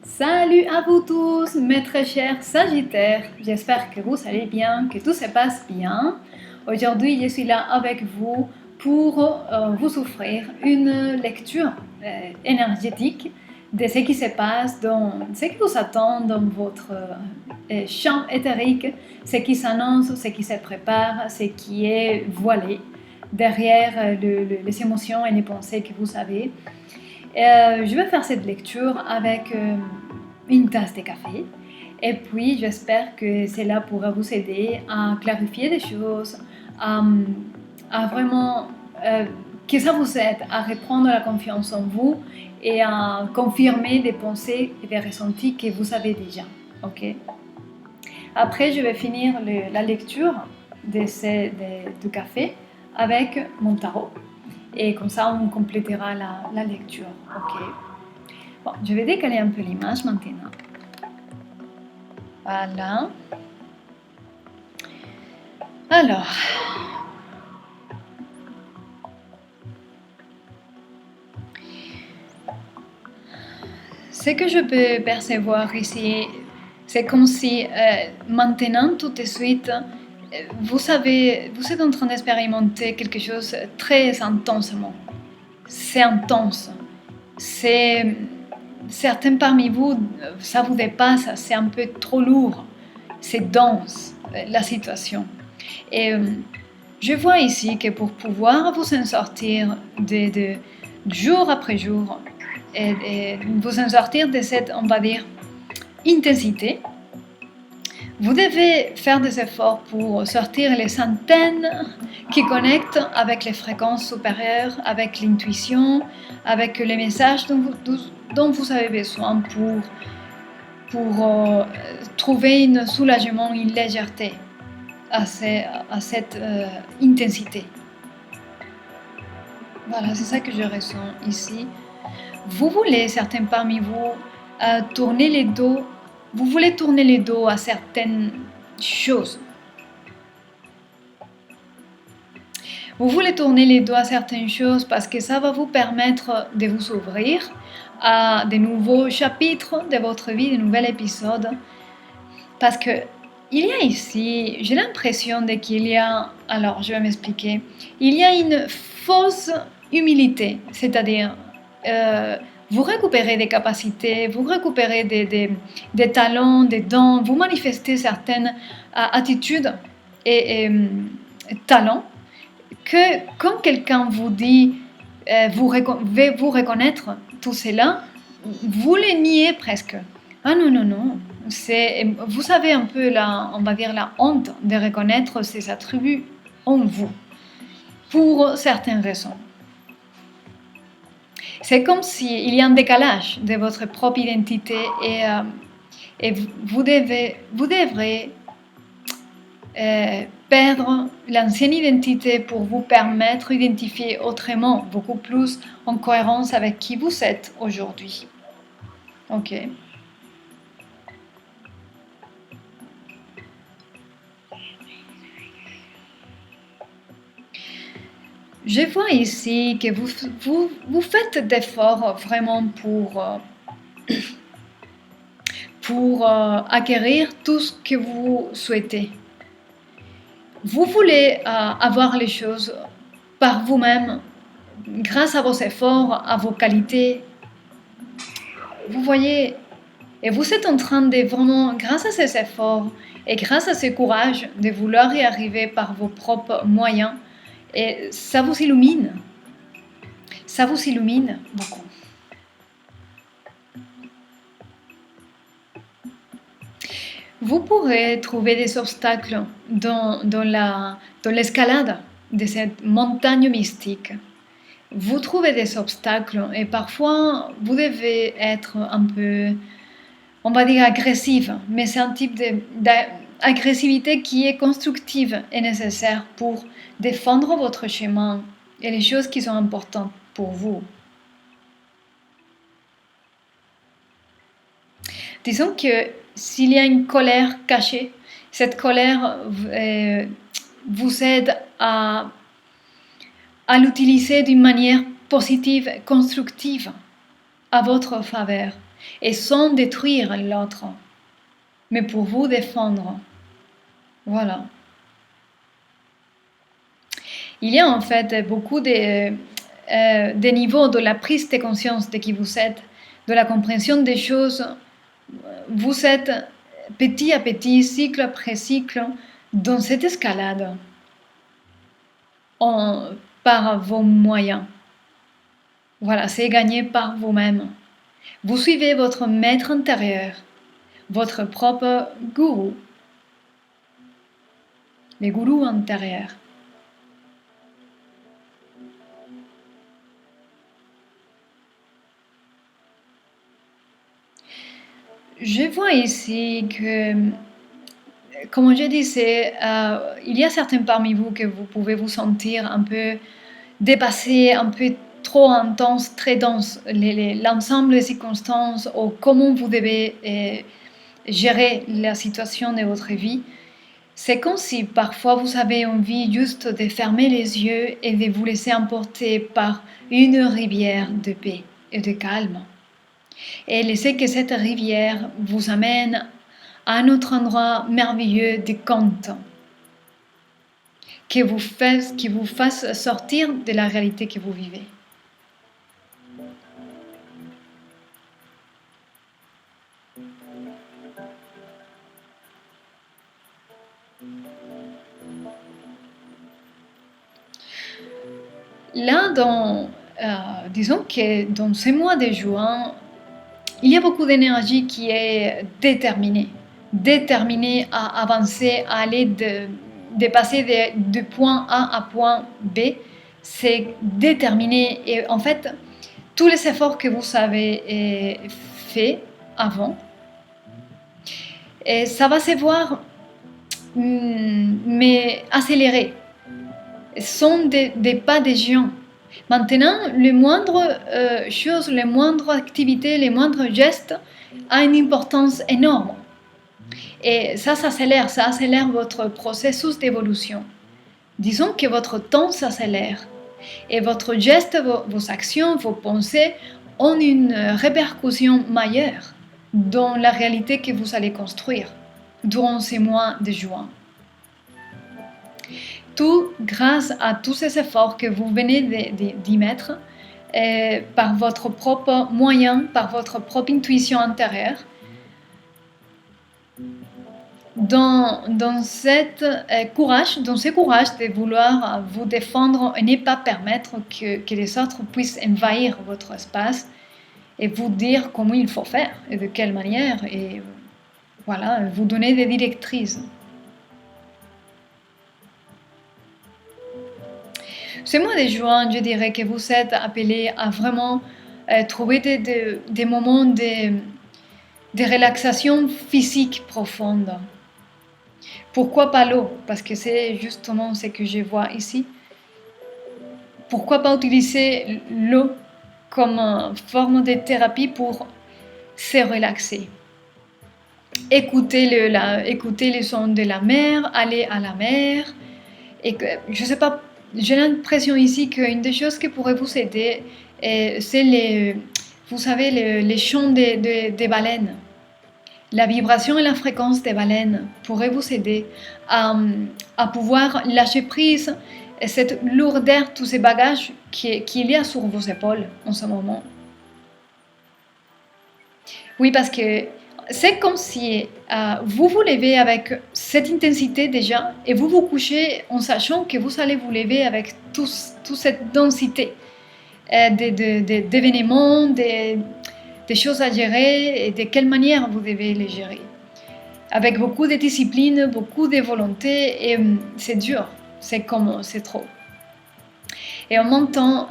Salut à vous tous, mes très chers Sagittaires. J'espère que vous allez bien, que tout se passe bien. Aujourd'hui, je suis là avec vous pour vous offrir une lecture énergétique de ce qui se passe, dans ce qui vous attend dans votre champ éthérique, ce qui s'annonce, ce qui se prépare, ce qui est voilé derrière les émotions et les pensées que vous avez. Je vais faire cette lecture avec une tasse de café et puis j'espère que cela pourra vous aider à clarifier des choses, à vraiment que ça vous aide à reprendre la confiance en vous et à confirmer des pensées et des ressentis que vous avez déjà. Ok. Après, je vais finir la lecture du café avec mon tarot. Et comme ça, on complétera la lecture. Ok. Bon, je vais décaler un peu l'image maintenant. Voilà. Alors. Ce que je peux percevoir ici, c'est comme si maintenant, tout de suite, vous êtes en train d'expérimenter quelque chose très intensément. C'est intense. Certains parmi vous, ça vous dépasse, c'est un peu trop lourd. C'est dense, la situation. Et je vois ici que pour pouvoir vous en sortir de jour après jour, et vous en sortir de cette, on va dire, intensité, vous devez faire des efforts pour sortir les antennes qui connectent avec les fréquences supérieures, avec l'intuition, avec les messages dont vous avez besoin pour trouver un soulagement, une légèreté à cette intensité. Voilà, c'est ça que je ressens ici. Vous voulez, certains parmi vous, tourner les dos. Vous voulez tourner les dos à certaines choses. Vous voulez tourner les dos à certaines choses parce que ça va vous permettre de vous ouvrir à de nouveaux chapitres de votre vie, de nouveaux épisodes. Parce que il y a ici, j'ai l'impression qu'il y a, alors je vais m'expliquer, il y a une fausse humilité, c'est-à-dire vous récupérez des capacités, vous récupérez des talents, des dons, vous manifestez certaines attitudes et talents que quand quelqu'un vous dit vous reconnaître tout cela, vous les niez presque. Ah non, non, non. Vous avez un peu on va dire la honte de reconnaître ces attributs en vous, pour certaines raisons. C'est comme s'il y a un décalage de votre propre identité et vous devrez perdre l'ancienne identité pour vous permettre d'identifier autrement, beaucoup plus en cohérence avec qui vous êtes aujourd'hui. Ok. Je vois ici que vous faites d'efforts vraiment pour acquérir tout ce que vous souhaitez. Vous voulez avoir les choses par vous-même, grâce à vos efforts, à vos qualités. Vous voyez, et vous êtes en train de vraiment, grâce à ces efforts et grâce à ce courage, de vouloir y arriver par vos propres moyens. Et ça vous illumine. Ça vous illumine beaucoup. Vous pourrez trouver des obstacles dans l'escalade de cette montagne mystique. Vous trouvez des obstacles et parfois vous devez être un peu, on va dire, agressive, mais c'est un type d'agressivité qui est constructive et nécessaire pour défendre votre chemin et les choses qui sont importantes pour vous. Disons que s'il y a une colère cachée, cette colère vous aide à l'utiliser d'une manière positive, constructive. à votre faveur et sans détruire l'autre, mais pour vous défendre. Voilà. Il y a en fait beaucoup de niveaux de la prise de conscience de qui vous êtes, de la compréhension des choses. Vous êtes petit à petit, cycle après cycle, dans cette escalade par vos moyens. Voilà, c'est gagné par vous-même. Vous suivez votre maître intérieur, votre propre gourou, les gourous intérieurs. Je vois ici que, comme je disais, il y a certains parmi vous que vous pouvez vous sentir un peu dépassé, un peu trop intense, très dense. L'ensemble des circonstances ou comment vous devez gérer la situation de votre vie. C'est comme si parfois vous avez envie juste de fermer les yeux et de vous laisser emporter par une rivière de paix et de calme. Et laissez que cette rivière vous amène à un autre endroit merveilleux de conte, qui vous fasse sortir de la réalité que vous vivez. Là, disons que dans ces mois de juin, il y a beaucoup d'énergie qui est déterminée à avancer, à aller de passer de point A à point B. C'est déterminé et en fait, tous les efforts que vous avez fait avant, et ça va se voir, mais accéléré, sont des pas de géants. Maintenant, les moindres choses, les moindres activités, les moindres gestes a une importance énorme. Et ça accélère votre processus d'évolution. Disons que votre temps s'accélère et votre geste, vos actions, vos pensées ont une répercussion majeure dans la réalité que vous allez construire durant ces mois de juin. Tout grâce à tous ces efforts que vous venez d'y mettre par votre propre moyen, par votre propre intuition intérieure, dans ce courage de vouloir vous défendre et ne pas permettre que les autres puissent envahir votre espace et vous dire comment il faut faire et de quelle manière et voilà, vous donner des directrices. Ce mois de juin, je dirais que vous êtes appelés à vraiment trouver des moments de relaxation physique profonde. Pourquoi pas l'eau? Parce que c'est justement ce que je vois ici. Pourquoi pas utiliser l'eau comme forme de thérapie pour se relaxer? Écouter les sons de la mer, aller à la mer. Et que, je sais pas, j'ai l'impression ici qu'une des choses qui pourrait vous aider, c'est les chants des baleines. La vibration et la fréquence des baleines pourraient vous aider à pouvoir lâcher prise cette lourdeur, tous ces bagages qu'il y a sur vos épaules en ce moment. Oui, parce que c'est comme si vous vous levez avec cette intensité déjà et vous vous couchez en sachant que vous allez vous lever avec toute cette densité d'événements, des choses à gérer et de quelle manière vous devez les gérer. Avec beaucoup de discipline, beaucoup de volonté et c'est dur, c'est trop. Et en même temps,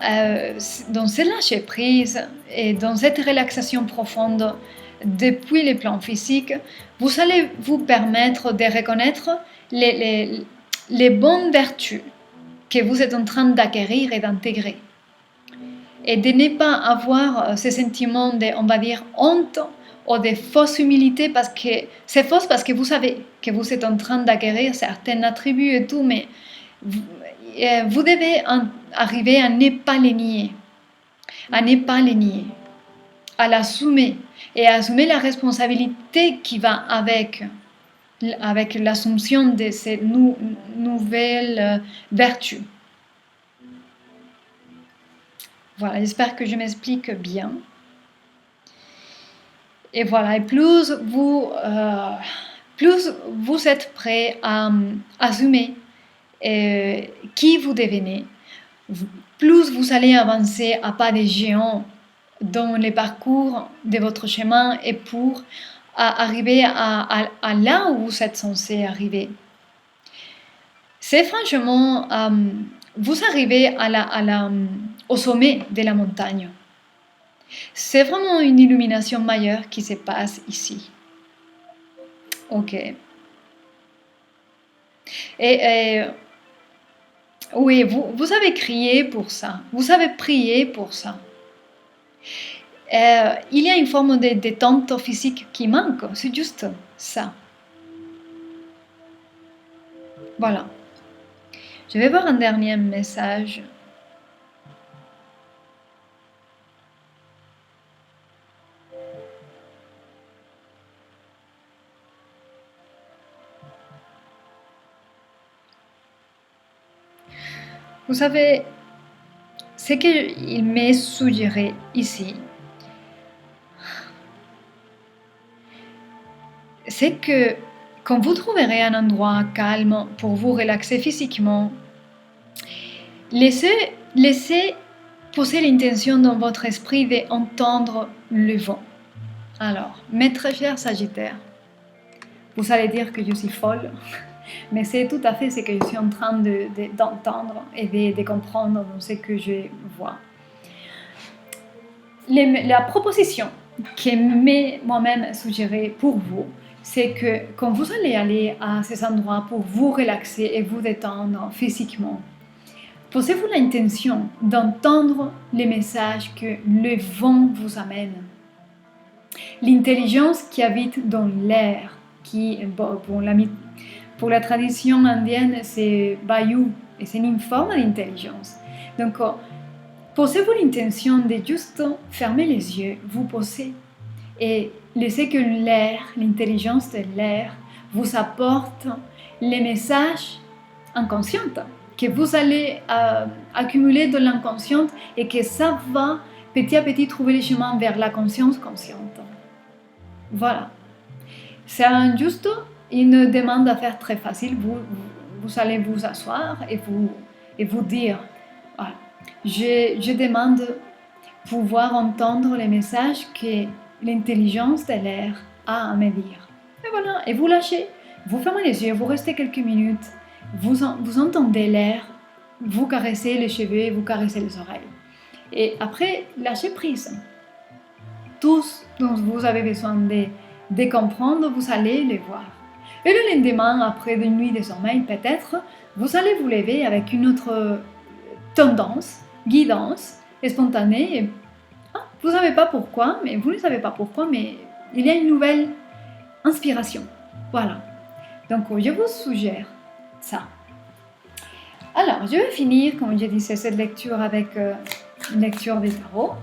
dans ce lâcher prise et dans cette relaxation profonde depuis les plans physiques, vous allez vous permettre de reconnaître les bonnes vertus que vous êtes en train d'acquérir et d'intégrer. Et de ne pas avoir ce sentiment de, on va dire, honte ou de fausse humilité parce que c'est fausse parce que vous savez que vous êtes en train d'acquérir certains attributs et tout, mais vous devez arriver à ne pas les nier. À ne pas les nier. à l'assumer et à assumer la responsabilité qui va avec l'assumption de ces nouvelles vertus. Voilà, j'espère que je m'explique bien. Et voilà, et plus vous êtes prêt à assumer qui vous devenez, plus vous allez avancer à pas de géants dans les parcours de votre chemin et pour arriver à là où vous êtes censé arriver. C'est franchement, vous arrivez au sommet de la montagne. C'est vraiment une illumination majeure qui se passe ici. Ok. Et oui, vous avez crié pour ça. Vous avez prié pour ça. Il y a une forme de détente physique qui manque. C'est juste ça. Voilà. Je vais voir un dernier message. Vous savez, ce qu'il m'est suggéré ici, c'est que quand vous trouverez un endroit calme pour vous relaxer physiquement, laissez poser l'intention dans votre esprit d'entendre le vent. Alors, mes très chers Sagittaires, vous allez dire que je suis folle, mais c'est tout à fait ce que je suis en train d'entendre et de comprendre dans ce que je vois. La proposition que moi-même suggérée pour vous, c'est que quand vous allez aller à ces endroits pour vous relaxer et vous détendre physiquement, posez-vous l'intention d'entendre les messages que le vent vous amène. L'intelligence qui habite dans l'air, pour la tradition indienne, c'est Vayu, et c'est une forme d'intelligence. Donc, posez-vous l'intention de juste fermer les yeux, vous poser et laissez que l'air, l'intelligence de l'air, vous apporte les messages inconscients que vous allez accumuler de l'inconscient et que ça va petit à petit trouver le chemin vers la conscience consciente. Voilà. C'est juste une demande à faire très facile. Vous allez vous asseoir et vous dire, voilà, je demande pouvoir entendre les messages que l'intelligence de l'air a à me dire. Et voilà, et vous lâchez, vous fermez les yeux, vous restez quelques minutes, vous entendez l'air, vous caressez les cheveux, vous caressez les oreilles. Et après, lâchez prise. Tout ce dont vous avez besoin de comprendre, vous allez les voir. Et le lendemain, après une nuit de sommeil, peut-être, vous allez vous lever avec une autre tendance, guidance, spontanée. Vous ne savez pas pourquoi, mais il y a une nouvelle inspiration. Voilà. Donc, je vous suggère ça. Alors, je vais finir, comme je disais, cette lecture avec une lecture des tarots.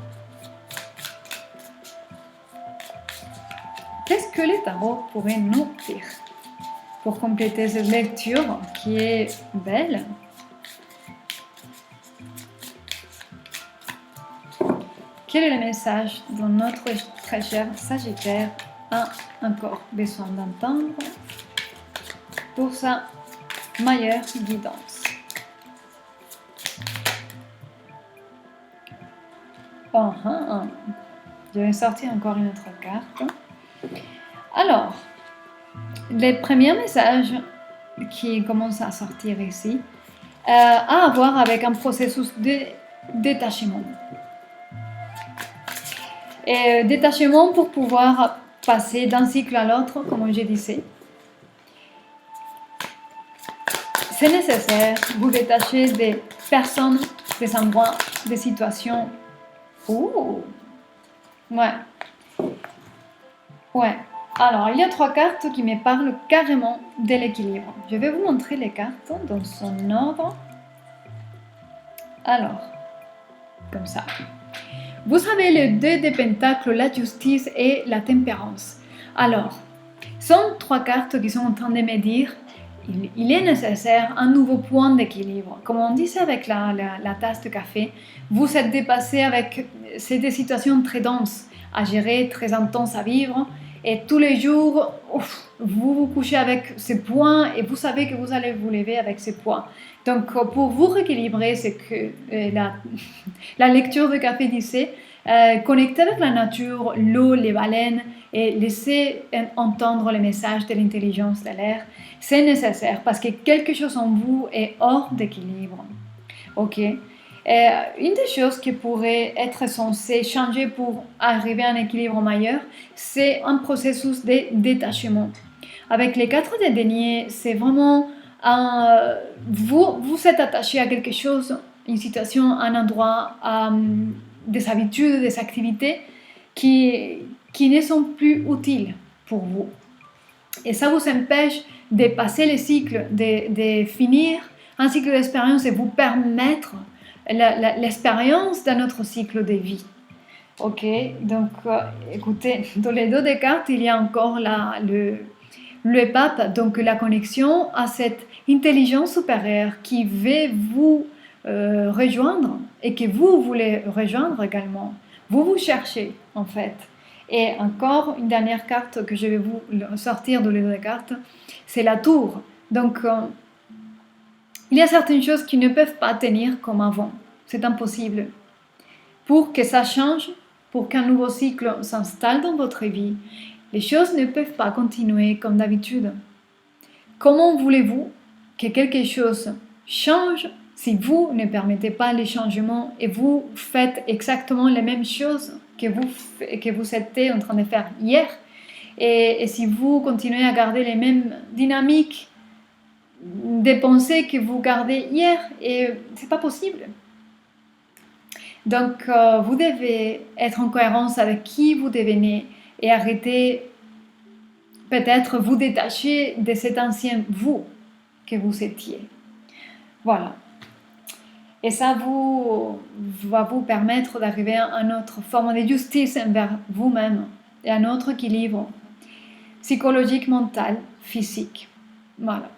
Qu'est-ce que les tarots pourraient nous dire pour compléter cette lecture qui est belle? Quel est le message dont notre très cher Sagittaire a encore besoin d'entendre pour sa meilleure guidance? Je vais sortir encore une autre carte. Alors, les premiers messages qui commencent à sortir ici a à voir avec un processus de détachement. Et détachement pour pouvoir passer d'un cycle à l'autre, comme je disais. C'est nécessaire de vous détacher des personnes, des endroits, des situations. Ouais. Alors, il y a 3 cartes qui me parlent carrément de l'équilibre. Je vais vous montrer les cartes dans son ordre. Alors, comme ça. Vous avez les deux des pentacles, la justice et la tempérance. Alors, ce sont trois cartes qui sont en train de me dire il est nécessaire un nouveau point d'équilibre. Comme on disait avec la tasse de café, vous êtes dépassé avec des situations très denses à gérer, très intenses à vivre. Et tous les jours, vous vous couchez avec ces points et vous savez que vous allez vous lever avec ces points. Donc, pour vous rééquilibrer, c'est que la lecture de café disait connecter avec la nature, l'eau, les baleines et laisser entendre les messages de l'intelligence de l'air, c'est nécessaire parce que quelque chose en vous est hors d'équilibre. Ok. Une des choses qui pourrait être censée changer pour arriver à un équilibre meilleur, c'est un processus de détachement. Avec les 4 des deniers, c'est vraiment vous êtes attaché à quelque chose, une situation, un endroit, des habitudes, des activités qui ne sont plus utiles pour vous. Et ça vous empêche de passer le cycle, de finir un cycle d'expérience et vous permettre l'expérience d'un autre cycle de vie. Ok, donc écoutez, dans les deux des cartes, il y a encore le pape, donc la connexion à cette intelligence supérieure qui veut vous rejoindre et que vous voulez rejoindre également. Vous cherchez en fait. Et encore une dernière carte que je vais vous sortir de les deux cartes, c'est la tour. Donc il y a certaines choses qui ne peuvent pas tenir comme avant. C'est impossible. Pour que ça change, pour qu'un nouveau cycle s'installe dans votre vie, les choses ne peuvent pas continuer comme d'habitude. Comment voulez-vous que quelque chose change si vous ne permettez pas les changements et vous faites exactement les mêmes choses que vous étiez en train de faire hier? Et si vous continuez à garder les mêmes dynamiques des pensées que vous gardez hier, et c'est pas possible. Donc, vous devez être en cohérence avec qui vous devenez et arrêter, peut-être vous détacher de cet ancien vous que vous étiez. Voilà. Et ça va vous permettre d'arriver à une autre forme de justice envers vous-même et à un autre équilibre psychologique, mental, physique. Voilà.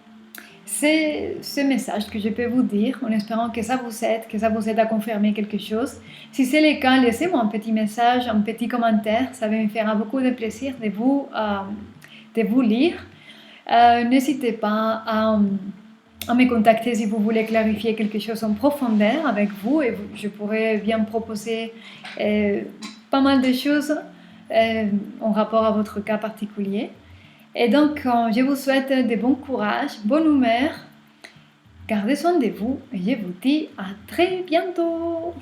C'est ce message que je peux vous dire en espérant que ça vous aide à confirmer quelque chose. Si c'est le cas, laissez-moi un petit message, un petit commentaire. Ça va me faire beaucoup de plaisir de vous lire. N'hésitez pas à me contacter si vous voulez clarifier quelque chose en profondeur avec vous et je pourrais bien proposer pas mal de choses en rapport à votre cas particulier. Et donc, je vous souhaite de bon courage, bonne humeur, gardez soin de vous et je vous dis à très bientôt.